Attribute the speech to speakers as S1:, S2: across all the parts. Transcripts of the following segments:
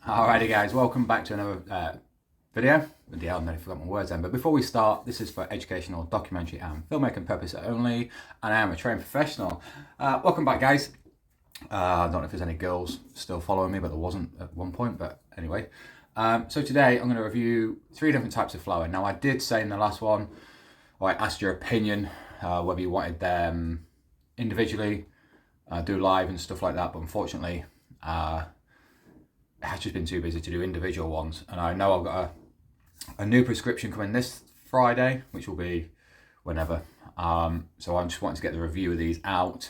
S1: Alrighty guys, welcome back to another video. I've nearly forgot my words then, but before we start, this is for educational, documentary and filmmaking purposes only, and I am a trained professional. Welcome back guys. I don't know if there's any girls still following me, but there wasn't at one point, but anyway. So today I'm going to review 3 different types of flower. Now I did say in the last one, or I asked your opinion, whether you wanted them individually, do live and stuff like that, but unfortunately, it has just been too busy to do individual ones, and I know I've got a new prescription coming this Friday, which will be whenever. So I just wanted to get the review of these out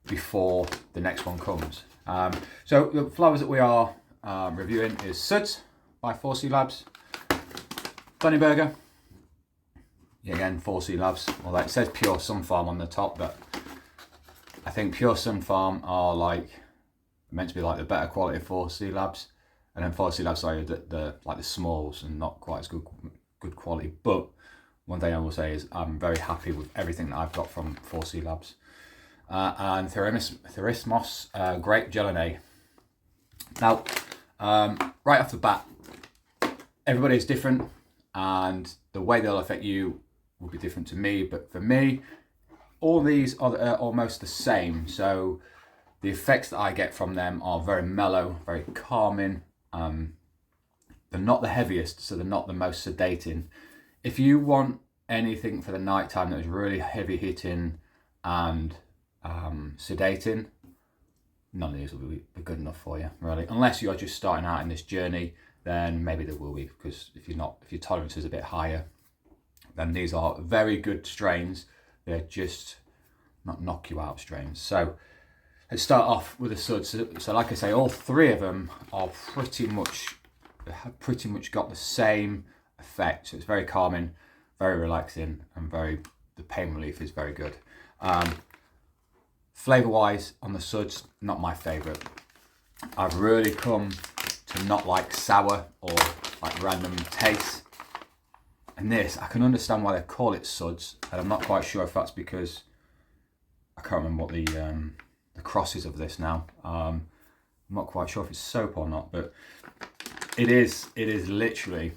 S1: before the next one comes. So the flowers that we are reviewing is Suds by 4Clabs, Donny Burger, yeah, again 4Clabs. Although it says Pure Sun Farm on the top, but I think Pure Sun Farm are like meant to be like the better quality of 4Clabs, and then 4Clabs are the like the smalls and not quite as good quality. But one thing I will say is I'm very happy with everything that I've got from 4Clabs. And therismos Grape Gel. Now, right off the bat, everybody is different, and the way they'll affect you will be different to me. But for me, all these are almost the same. So the effects that I get from them are very mellow, very calming. They're not the heaviest, so they're not the most sedating. If you want anything for the night time that is really heavy hitting and sedating, none of these will be good enough for you, really. Unless you're just starting out in this journey, then maybe there will be, because if your tolerance is a bit higher, then these are very good strains. They're just not knock you out strains. So let's start off with the Suds. So like I say, all 3 of them are have pretty much got the same effect. So it's very calming, very relaxing, and the pain relief is very good. Flavour wise on the Suds, not my favourite. I've really come to not like sour or like random taste. And this, I can understand why they call it Suds, and I'm not quite sure if that's because I can't remember what the crosses of this now. I'm not quite sure if it's soap or not, but it is literally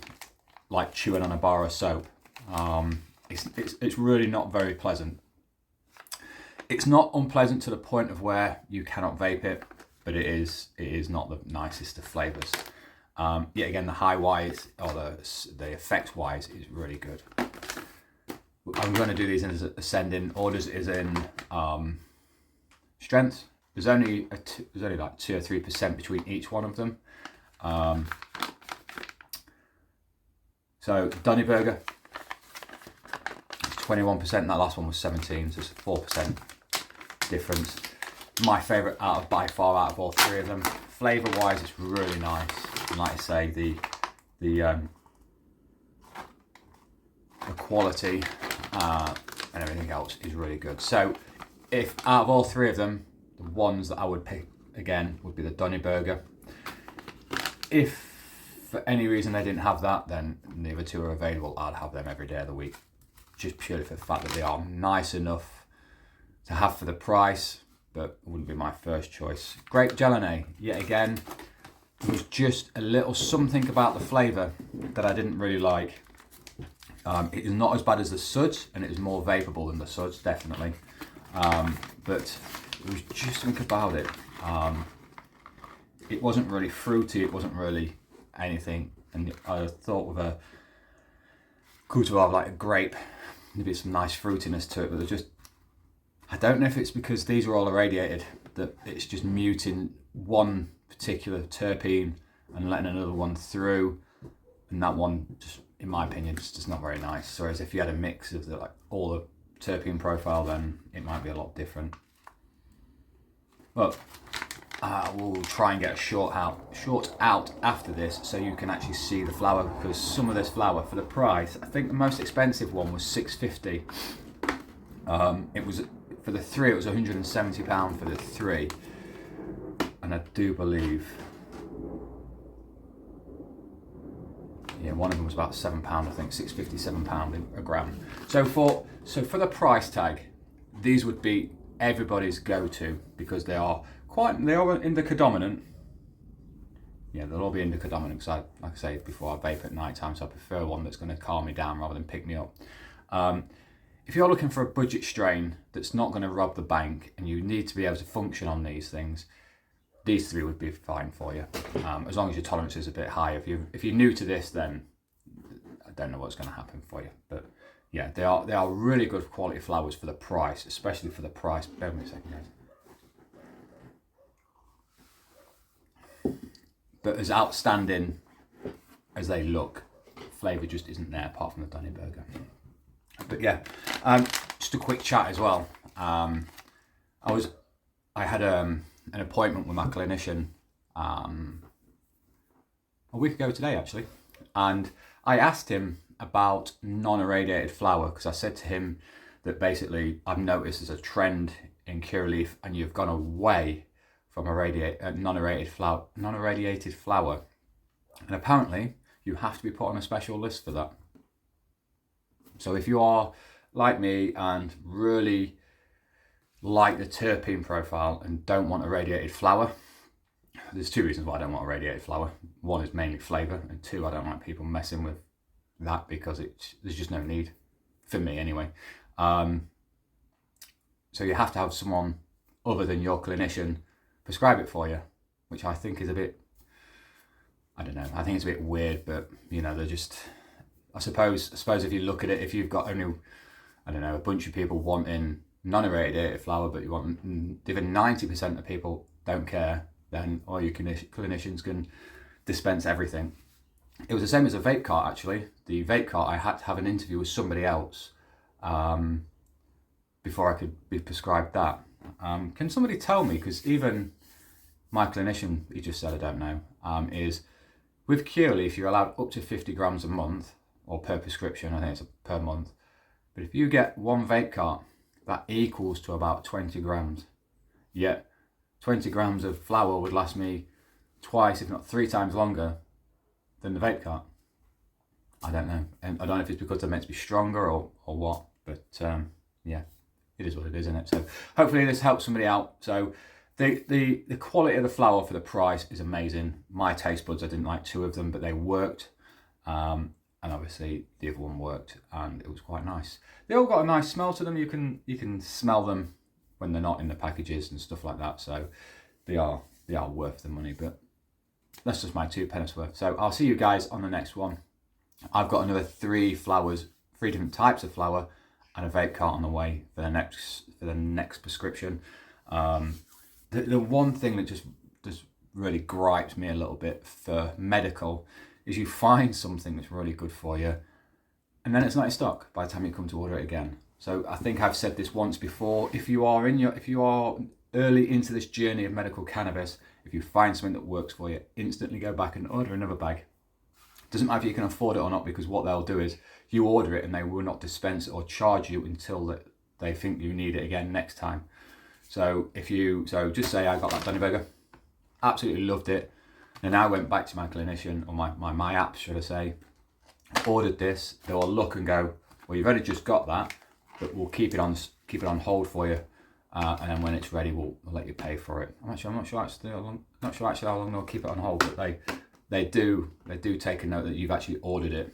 S1: like chewing on a bar of soap. It's really not very pleasant. It's not unpleasant to the point of where you cannot vape it, but it is not the nicest of flavours. Yet again, the high wise or the effect wise is really good. I'm going to do these in ascending orders, is in strength. There's only like 2 or 3% between each one of them. So Donny Burger, 21%. That last one was 17, so it's 4% difference. My favourite by far out of all 3 of them. Flavour wise, it's really nice. And like I say, the quality and everything else is really good. So if out of all 3 of them, the ones that I would pick again would be the Donny Burger. If for any reason they didn't have that, then the other 2 are available. I'd have them every day of the week, just purely for the fact that they are nice enough to have for the price, but it wouldn't be my first choice. Grape Gel, yet again, there was just a little something about the flavour that I didn't really like. It is not as bad as the Suds, and it is more vapeable than the Suds, definitely. But there was just something about it. It wasn't really fruity, it wasn't really anything. And I thought with a cultivar like a grape, maybe some nice fruitiness to it, but I don't know if it's because these are all irradiated, that it's just muting one particular terpene and letting another one through, and that one just, in my opinion, is just not very nice. Whereas if you had a mix of all the terpene profile, then it might be a lot different. But we'll try and get a short out after this, so you can actually see the flower, because some of this flower for the price, I think the most expensive one was $6.50. It was for the 3. It was £170 for the 3, and I do believe, yeah, one of them was about £7. I think £6.50, £7 a gram. So for the price tag, these would be everybody's go-to, because they are in the predominant. yeah, they'll all be indica dominant because like I say before, I vape at night time, so I prefer one that's going to calm me down rather than pick me up. If you're looking for a budget strain that's not going to rob the bank and you need to be able to function on these things, these three would be fine for you, as long as your tolerance is a bit high. If you're new to this, then I don't know what's going to happen for you. But yeah, they are really good quality flowers for the price, especially for the price. Bear with me a second, guys. But as outstanding as they look, flavour just isn't there apart from the Donny burger. But yeah, just a quick chat as well. I had an appointment with my clinician a week ago today actually, and I asked him about non-irradiated flower because I said to him that basically I've noticed there's a trend in Curaleaf and you've gone away from non-irradiated flower, and apparently you have to be put on a special list for that. So if you are like me and really like the terpene profile and don't want irradiated flower, there's two reasons why I don't want irradiated flower. One is mainly flavour, and two, I don't like people messing with that because there's just no need, for me anyway. So you have to have someone other than your clinician prescribe it for you, which I think is a bit, I don't know, I think it's a bit weird, but you know, they're just, I suppose if you look at it, if you've got only, I don't know, a bunch of people wanting non-irradiated flower, but you want, even 90% of people don't care, then all your clinicians can dispense everything. It was the same as a vape cart actually. The vape cart, I had to have an interview with somebody else before I could be prescribed that. Can somebody tell me, because even my clinician, he just said I don't know, is with Curaleaf you're allowed up to 50 grams a month, or per prescription, I think it's per month. But if you get one vape cart, that equals to about 20 grams. Yet 20 grams of flower would last me twice, if not 3 times longer than the vape cart. I don't know. And I don't know if it's because they're meant to be stronger or what, but yeah, it is what it is, isn't it? So hopefully this helps somebody out. So the quality of the flower for the price is amazing. My taste buds, I didn't like 2 of them, but they worked. And obviously the other one worked, and it was quite nice. They all got a nice smell to them. You can smell them when they're not in the packages and stuff like that. So they are worth the money. But that's just my 2 pence worth. So I'll see you guys on the next one. I've got another 3 different types of flower, and a vape cart on the way for the next prescription. The one thing that just really gripes me a little bit for medical is you find something that's really good for you and then it's not in stock by the time you come to order it again. So I think I've said this once before, if you are early into this journey of medical cannabis, if you find something that works for you, instantly go back and order another bag. Doesn't matter if you can afford it or not, because what they'll do is you order it and they will not dispense it or charge you until they think you need it again next time. So just say I got that Donny burger, absolutely loved it, and I went back to my clinician, or my app should I say, ordered this, they will look and go, well, you've only just got that, but we'll keep it on hold for you, and then when it's ready we'll let you pay for it. I'm not sure actually how long they'll keep it on hold, but they do take a note that you've actually ordered it.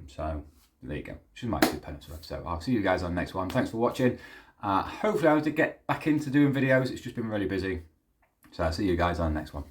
S1: So there you go, which might be penance worth. So I'll see you guys on the next one. Thanks for watching. Hopefully I was to get back into doing videos. It's just been really busy. So I'll see you guys on the next one.